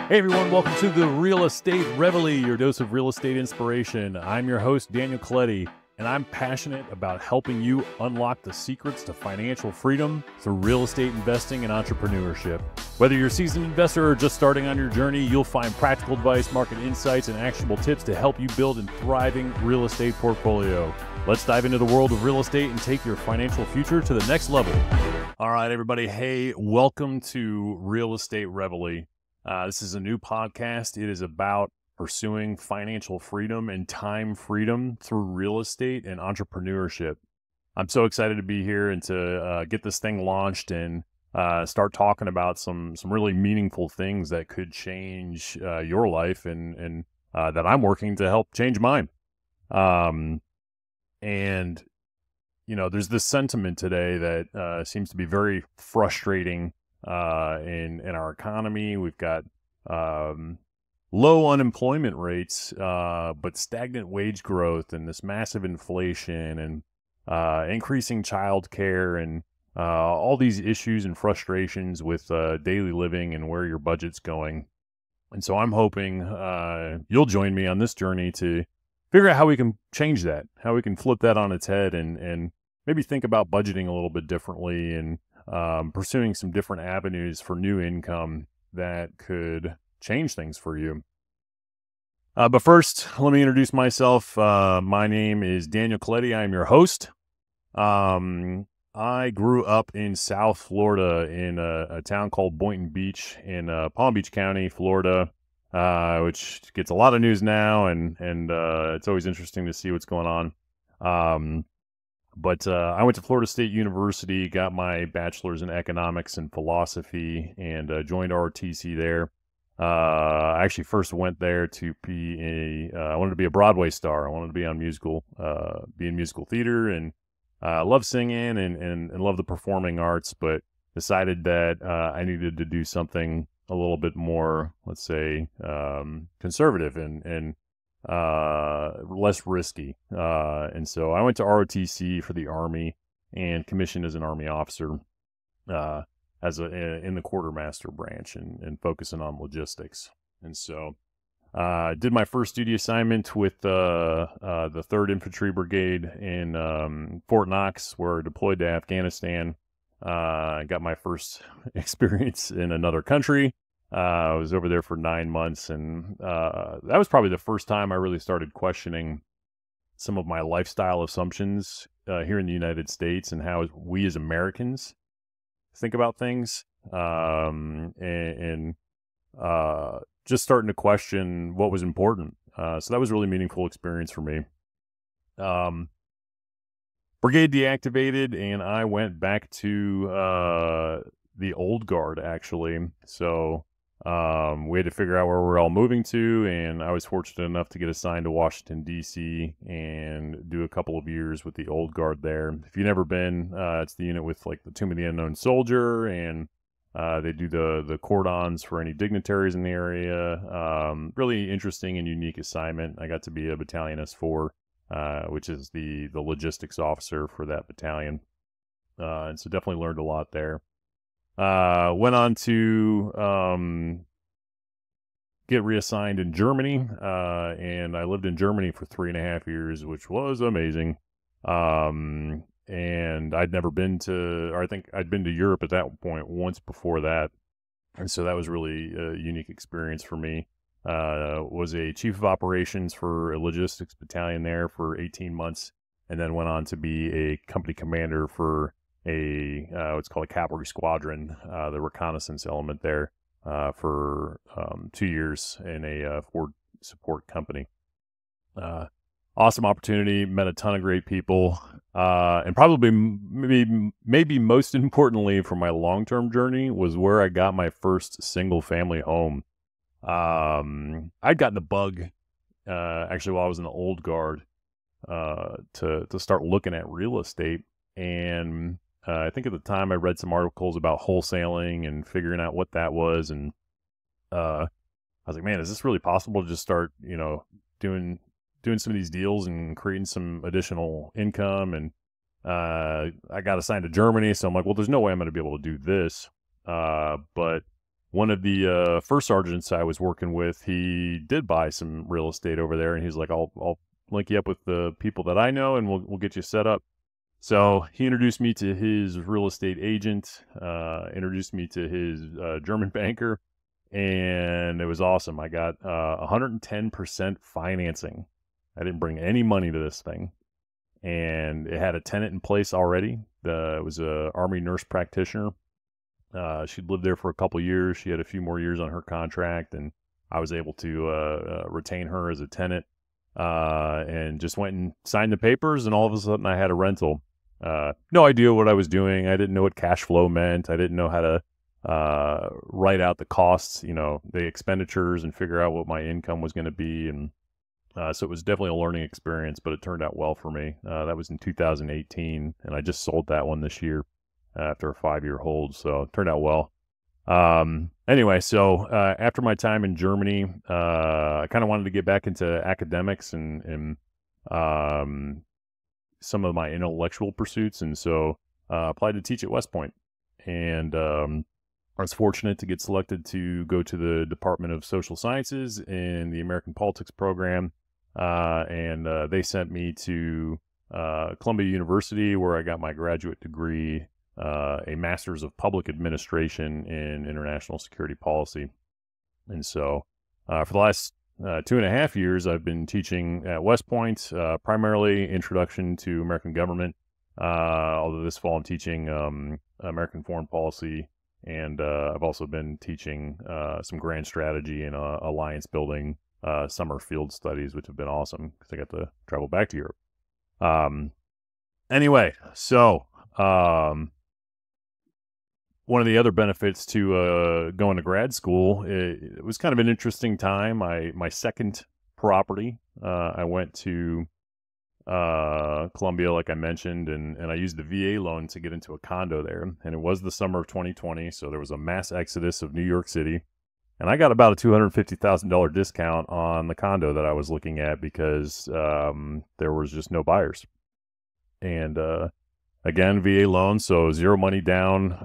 Hey everyone, welcome to the Real Estate Reveille, your dose of real estate inspiration. I'm your host, Daniel Colletti, and I'm passionate about helping you unlock the secrets to financial freedom through real estate investing and entrepreneurship. Whether you're a seasoned investor or just starting on your journey, you'll find practical advice, market insights, and actionable tips to help you build a thriving real estate portfolio. Let's dive into the world of real estate and take your financial future to the next level. All right, everybody. Hey, welcome to Real Estate Reveille. This is a new podcast. It is about pursuing financial freedom and time freedom through real estate and entrepreneurship. I'm so excited to be here and to get this thing launched and start talking about some really meaningful things that could change your life and that I'm working to help change mine. And, you know, there's this sentiment today that seems to be very frustrating in our economy. We've got low unemployment rates, but stagnant wage growth and this massive inflation and increasing child care and all these issues and frustrations with daily living and where your budget's going. And so I'm hoping you'll join me on this journey to figure out how we can change that, how we can flip that on its head and maybe think about budgeting a little bit differently and pursuing some different avenues for new income that could change things for you. But first, let me introduce myself. My name is Daniel Colletti. I am your host. I grew up in South Florida in a town called Boynton Beach in Palm Beach County, Florida, which gets a lot of news now, and it's always interesting to see what's going on. But I went to Florida State University, got my bachelor's in economics and philosophy, and joined ROTC there. I actually first went there to be I wanted to be a Broadway star. I wanted to be on be in musical theater, and love singing and love the performing arts, but decided that I needed to do something a little bit more, let's say, conservative and less risky. And so I went to ROTC for the Army and commissioned as an Army officer in the quartermaster branch and focusing on logistics. And so did my first duty assignment with the 3rd Infantry Brigade in Fort Knox, where I deployed to Afghanistan. Got my first experience in another country. I was over there for 9 months, and that was probably the first time I really started questioning some of my lifestyle assumptions here in the United States and how we as Americans think about things, and just starting to question what was important. So that was a really meaningful experience for me. Brigade deactivated, and I went back to the old guard, actually. So we had to figure out where we're all moving to, and I was fortunate enough to get assigned to Washington, D.C. and do a couple of years with the old guard there. If you've never been, it's the unit with like the Tomb of the Unknown Soldier, and they do the cordons for any dignitaries in the area. Really interesting and unique assignment. I got to be a battalion S4, which is the logistics officer for that battalion. And so definitely learned a lot there. Went on to get reassigned in Germany, and I lived in Germany for 3.5 years, which was amazing. And I'd never been to, or I think I'd been to Europe at that point once before that, and so that was really a unique experience for me. Was a chief of operations for a logistics battalion there for 18 months, and then went on to be a company commander for what's called a cavalry squadron, the reconnaissance element there, for 2 years in a Ford support company. Awesome opportunity, met a ton of great people, and probably maybe most importantly for my long-term journey was where I got my first single-family home. I'd gotten the bug, actually while I was in the old guard, to start looking at real estate, and I think at the time I read some articles about wholesaling and figuring out what that was, and I was like, man, is this really possible to just start, doing some of these deals and creating some additional income? And I got assigned to Germany, so I'm like, well, there's no way I'm going to be able to do this. But one of the first sergeants I was working with, he did buy some real estate over there, and he's like, I'll link you up with the people that I know, and we'll get you set up. So he introduced me to his real estate agent, introduced me to his German banker, and it was awesome. I got 110% financing. I didn't bring any money to this thing, and it had a tenant in place already. It was a Army nurse practitioner. She'd lived there for a couple years. She had a few more years on her contract, and I was able to retain her as a tenant, and just went and signed the papers, and all of a sudden I had a rental. No idea what I was doing. I didn't know what cash flow meant. I didn't know how to write out the costs, the expenditures, and figure out what my income was going to be. And so it was definitely a learning experience, but it turned out well for me. That was in 2018, and I just sold that one this year after a 5-year hold, so it turned out well. Anyway, so after my time in Germany, I kind of wanted to get back into academics and some of my intellectual pursuits, and so applied to teach at West Point. And I was fortunate to get selected to go to the Department of Social Sciences in the American Politics program, and they sent me to Columbia University, where I got my graduate degree, a Master's of Public Administration in International Security Policy. And so for the last 2.5 years, I've been teaching at West Point, primarily Introduction to American Government, although this fall I'm teaching American Foreign Policy, and I've also been teaching some grand strategy and alliance building summer field studies, which have been awesome because I got to travel back to Europe. Anyway, so one of the other benefits to going to grad school, it was kind of an interesting time. My second property, I went to Columbia, like I mentioned, and I used the VA loan to get into a condo there. And it was the summer of 2020, so there was a mass exodus of New York City. And I got about a $250,000 discount on the condo that I was looking at because there was just no buyers. And again, VA loan, so zero money down,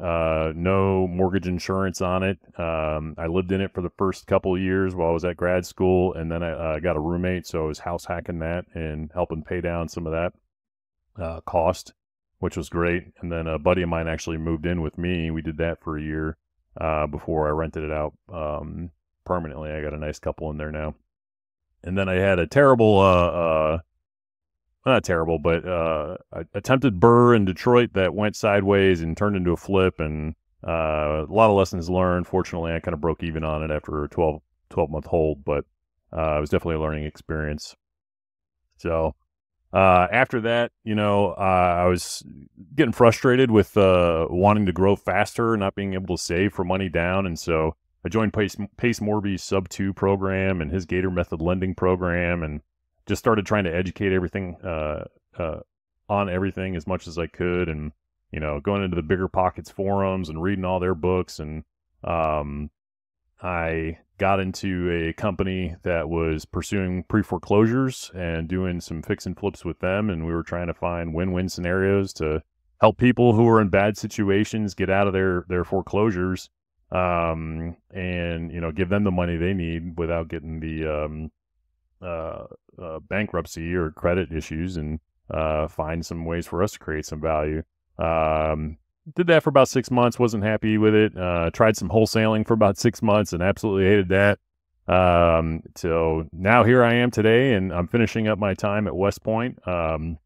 no mortgage insurance on it. I lived in it for the first couple of years while I was at grad school, and then I got a roommate, so I was house hacking that and helping pay down some of that cost, which was great. And then a buddy of mine actually moved in with me. We did that for a year before I rented it out permanently. I got a nice couple in there now. And then I had a terrible not terrible, but attempted burr in Detroit that went sideways and turned into a flip, and a lot of lessons learned. Fortunately, I kind of broke even on it after a 12-month hold, but it was definitely a learning experience. So after that, I was getting frustrated with wanting to grow faster, not being able to save for money down, and so I joined Pace Morby's Sub 2 program and his Gator Method lending program, and just started trying to educate everything on everything as much as I could, and going into the Bigger Pockets forums and reading all their books. And I got into a company that was pursuing pre-foreclosures and doing some fix and flips with them, and we were trying to find win-win scenarios to help people who are in bad situations get out of their foreclosures, and give them the money they need without getting the bankruptcy or credit issues, and find some ways for us to create some value. Did that for about 6 months, wasn't happy with it. Tried some wholesaling for about 6 months and absolutely hated that. So now here I am today, and I'm finishing up my time at West Point. I'm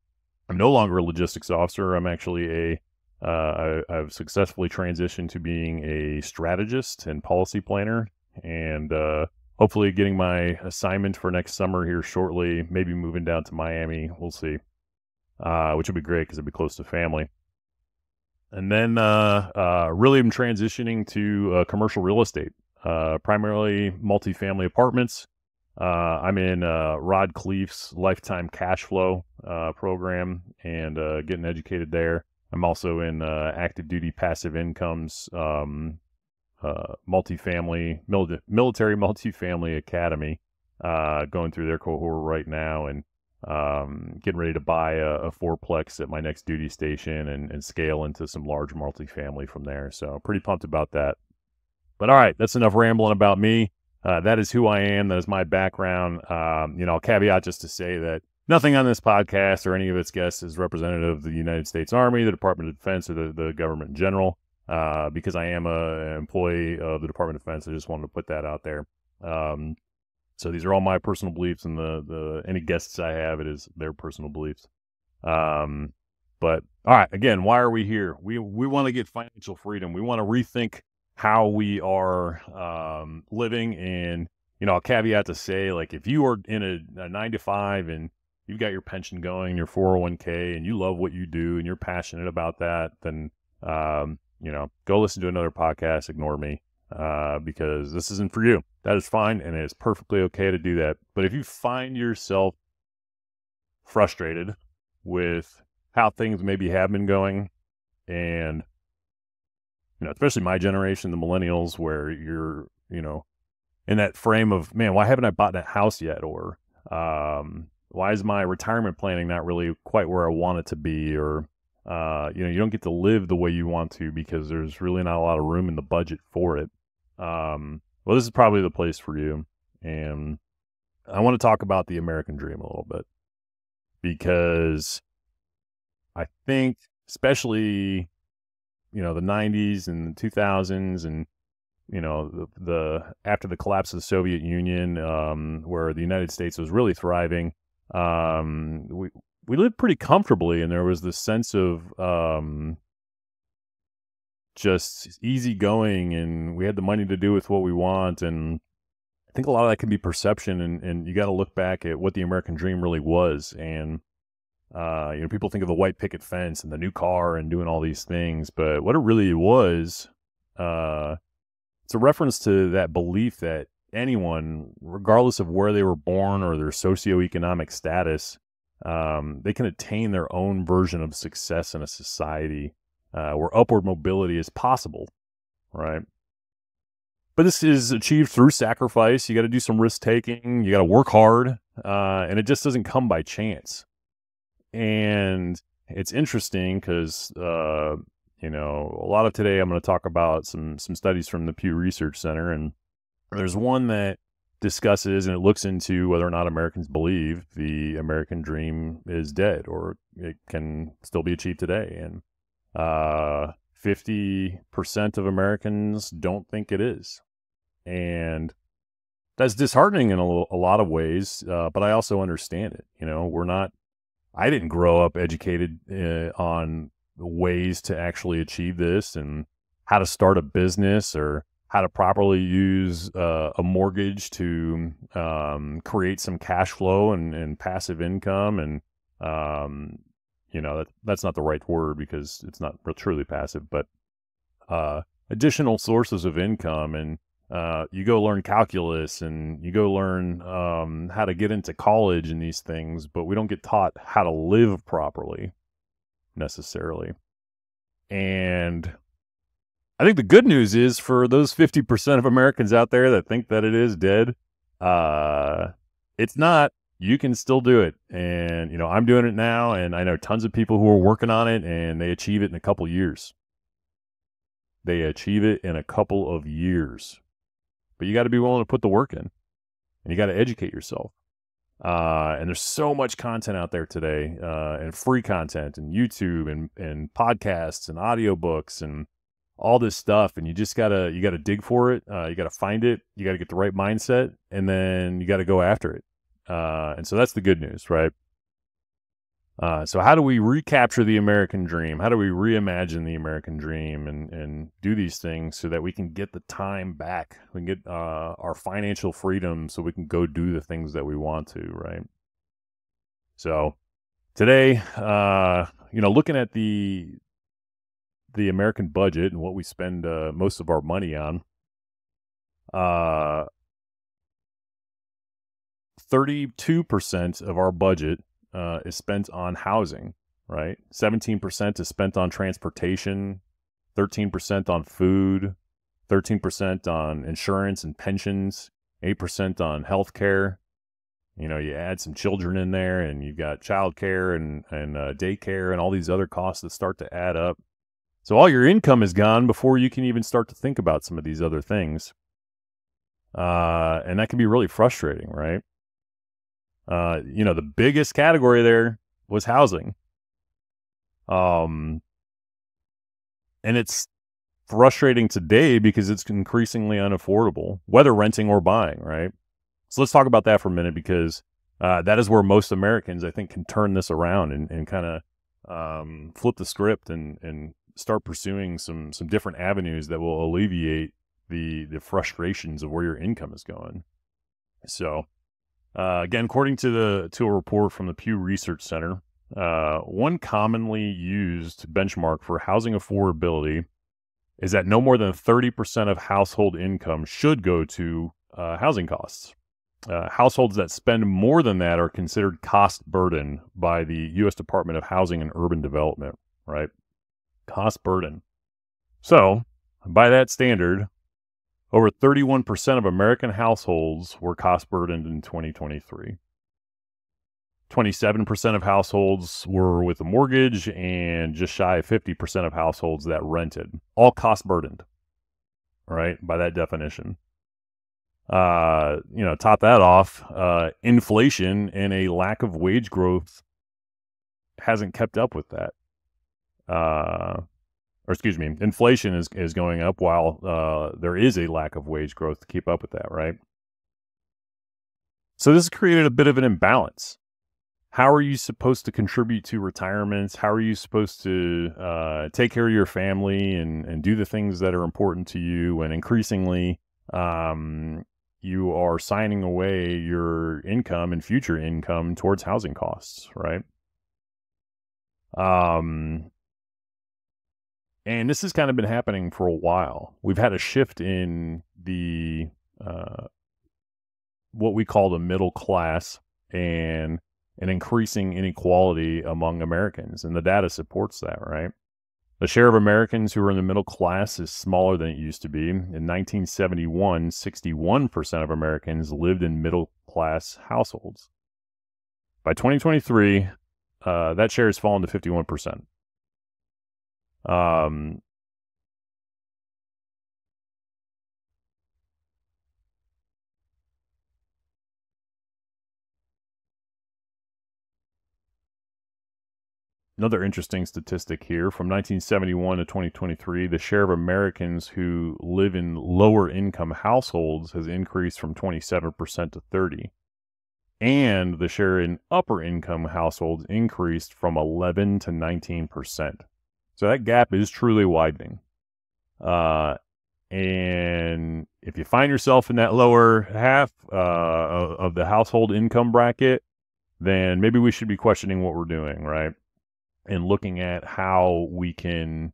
no longer a logistics officer. I'm actually I've successfully transitioned to being a strategist and policy planner, and hopefully getting my assignment for next summer here shortly, maybe moving down to Miami. We'll see, which would be great because it'd be close to family. And then really am transitioning to commercial real estate, primarily multifamily apartments. I'm in Rod Cleef's Lifetime Cash Flow program, and getting educated there. I'm also in Active Duty Passive Income's military multifamily academy, going through their cohort right now, and getting ready to buy a fourplex at my next duty station and scale into some large multifamily from there. So pretty pumped about that. But all right, that's enough rambling about me. That is who I am. That is my background. I'll caveat just to say that nothing on this podcast or any of its guests is representative of the United States Army, the Department of Defense, or the government in general. Because I am an employee of the Department of Defense, I just wanted to put that out there. So these are all my personal beliefs, and the any guests I have, it is their personal beliefs. But all right, again, why are we here? We want to get financial freedom. We want to rethink how we are living. And I'll caveat to say, like, if you are in a 9 to 5 and you've got your pension going, your 401k, and you love what you do and you're passionate about that, then go listen to another podcast. Ignore me because this isn't for you. That is fine, and it's perfectly okay to do that. But if you find yourself frustrated with how things maybe have been going, and especially my generation, the millennials, where you're in that frame of, man, why haven't I bought that house yet? Or why is my retirement planning not really quite where I want it to be? Or you don't get to live the way you want to because there's really not a lot of room in the budget for it. Well, this is probably the place for you. And I want to talk about the American dream a little bit, because I think especially, the 90s and the 2000s and, the after the collapse of the Soviet Union, where the United States was really thriving, we lived pretty comfortably, and there was this sense of just easy going, and we had the money to do with what we want. And I think a lot of that can be perception, and you got to look back at what the American dream really was. And people think of the white picket fence and the new car and doing all these things, but what it really was, it's a reference to that belief that anyone, regardless of where they were born or their socioeconomic status, they can attain their own version of success in a society where upward mobility is possible, right? But this is achieved through sacrifice. You got to do some risk taking. You got to work hard, and it just doesn't come by chance. And it's interesting because, a lot of today I'm going to talk about some studies from the Pew Research Center, and there's one that discusses and it looks into whether or not Americans believe the American dream is dead or it can still be achieved today. And 50% of Americans don't think it is. And that's disheartening in a lot of ways, but I also understand it. I didn't grow up educated on ways to actually achieve this and how to start a business or how to properly use a mortgage to create some cash flow and passive income. And, that's not the right word because it's not truly passive, but additional sources of income. And you go learn calculus and you go learn how to get into college and these things, but we don't get taught how to live properly necessarily. And I think the good news is for those 50% of Americans out there that think that it is dead, it's not. You can still do it. And, I'm doing it now, and I know tons of people who are working on it, and they achieve it in a couple years. They achieve it in a couple of years. But you got to be willing to put the work in, and you got to educate yourself. And there's so much content out there today, and free content, and YouTube, and podcasts, and audiobooks, and all this stuff. And you gotta dig for it. You gotta find it. You gotta get the right mindset, and then you gotta go after it. And so that's the good news, right? So how do we recapture the American dream? How do we reimagine the American dream and do these things so that we can get the time back? We can get our financial freedom so we can go do the things that we want to, right? So today, looking at the American budget and what we spend most of our money on, 32% of our budget is spent on housing, right? 17% is spent on transportation, 13% on food, 13% on insurance and pensions, 8% on healthcare. You add some children in there, and you've got childcare and daycare and all these other costs that start to add up. So all your income is gone before you can even start to think about some of these other things. And that can be really frustrating, right? The biggest category there was housing. And it's frustrating today because it's increasingly unaffordable, whether renting or buying, right? So let's talk about that for a minute, because that is where most Americans, I think, can turn this around and kind of flip the script and start pursuing some different avenues that will alleviate the frustrations of where your income is going. So, again, according to a report from the Pew Research Center, one commonly used benchmark for housing affordability is that no more than 30% of household income should go to housing costs. Households that spend more than that are considered cost burden by the U.S. Department of Housing and Urban Development, right? Cost burden. So, by that standard, over 31% of American households were cost burdened in 2023. 27% of households were with a mortgage, and just shy of 50% of households that rented. All cost burdened, right? By that definition. Top that off, inflation and a lack of wage growth hasn't kept up with that. Inflation is going up while there is a lack of wage growth to keep up with that, right? So this has created a bit of an imbalance. How are you supposed to contribute to retirements? How are you supposed to take care of your family and do the things that are important to you? And increasingly, you are signing away your income and future income towards housing costs, right? And this has kind of been happening for a while. We've had a shift in the what we call the middle class, and an increasing inequality among Americans, and the data supports that, right? The share of Americans who are in the middle class is smaller than it used to be. In 1971, 61% of Americans lived in middle class households. By 2023, that share has fallen to 51%. Another interesting statistic here, from 1971 to 2023, the share of Americans who live in lower income households has increased from 27% to 30%. And the share in upper income households increased from 11 to 19%. So that gap is truly widening. And if you find yourself in that lower half of the household income bracket, then maybe we should be questioning what we're doing, right? And looking at how we can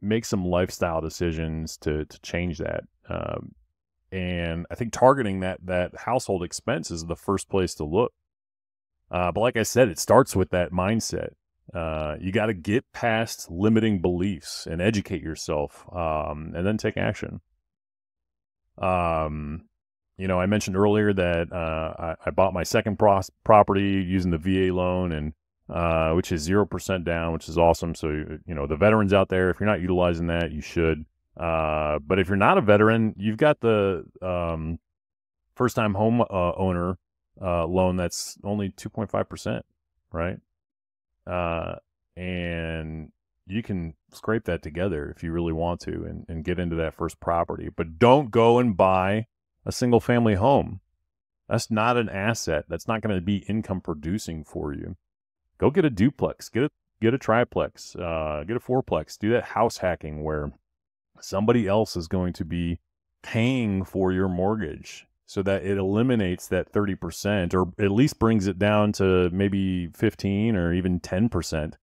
make some lifestyle decisions to change that. And I think targeting that household expense is the first place to look. But like I said, it starts with that mindset. You got to get past limiting beliefs and educate yourself, and then take action. I mentioned earlier that I bought my second property using the VA loan, and which is 0% down, which is awesome. So, the veterans out there, if you're not utilizing that, you should. But if you're not a veteran, you've got the first-time home owner loan that's only 2.5%, right? And you can scrape that together if you really want to and get into that first property. But don't go and buy a single-family home. That's not an asset. That's not going to be income producing for you. Go get a duplex, get a triplex, get a fourplex. Do that house hacking where somebody else is going to be paying for your mortgage, so that it eliminates that 30%, or at least brings it down to maybe 15 or even 10%.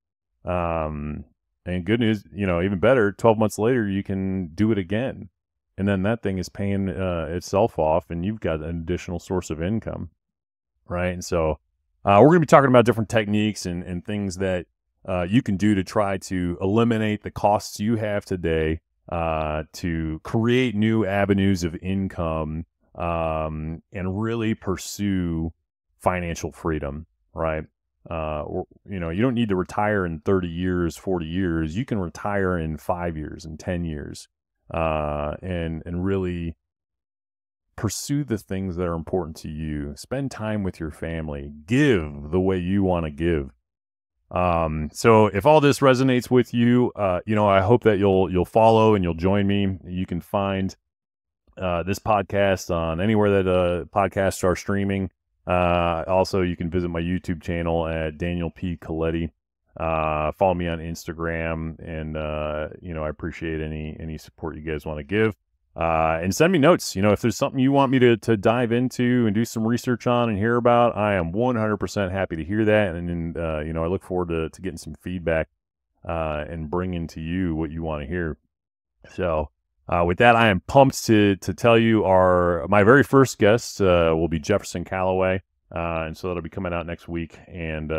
And good news, even better, 12 months later, you can do it again. And then that thing is paying itself off, and you've got an additional source of income, right? And so we're going to be talking about different techniques and things that you can do to try to eliminate the costs you have today, to create new avenues of income, and really pursue financial freedom, right? or, you know, you don't need to retire in 30 years, 40 years. You can retire in 5 years and 10 years, and really pursue the things that are important to you. Spend time with your family. Give the way you want to give. So if all this resonates with you, you know, I hope that you'll follow and you'll join me. You can find this podcast on anywhere that podcasts are streaming. Also, you can visit my YouTube channel at Daniel P. Colletti. Follow me on Instagram, and you know, I appreciate any support you guys want to give. And send me notes. You know, if there's something you want me to dive into and do some research on and hear about, I am 100% happy to hear that. And you know, I look forward to getting some feedback and bringing to you what you want to hear. So with that, I am pumped to tell you my very first guest will be Jefferson Calloway. And so that'll be coming out next week. And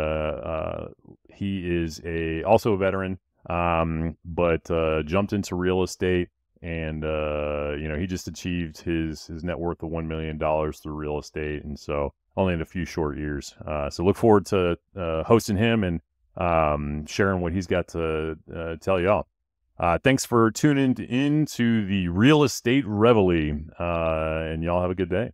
he is also a veteran, but jumped into real estate. And, you know, he just achieved his net worth of $1 million through real estate. And so only in a few short years. So look forward to hosting him and sharing what he's got to tell y'all. Thanks for tuning into the Real Estate Reveille. And y'all have a good day.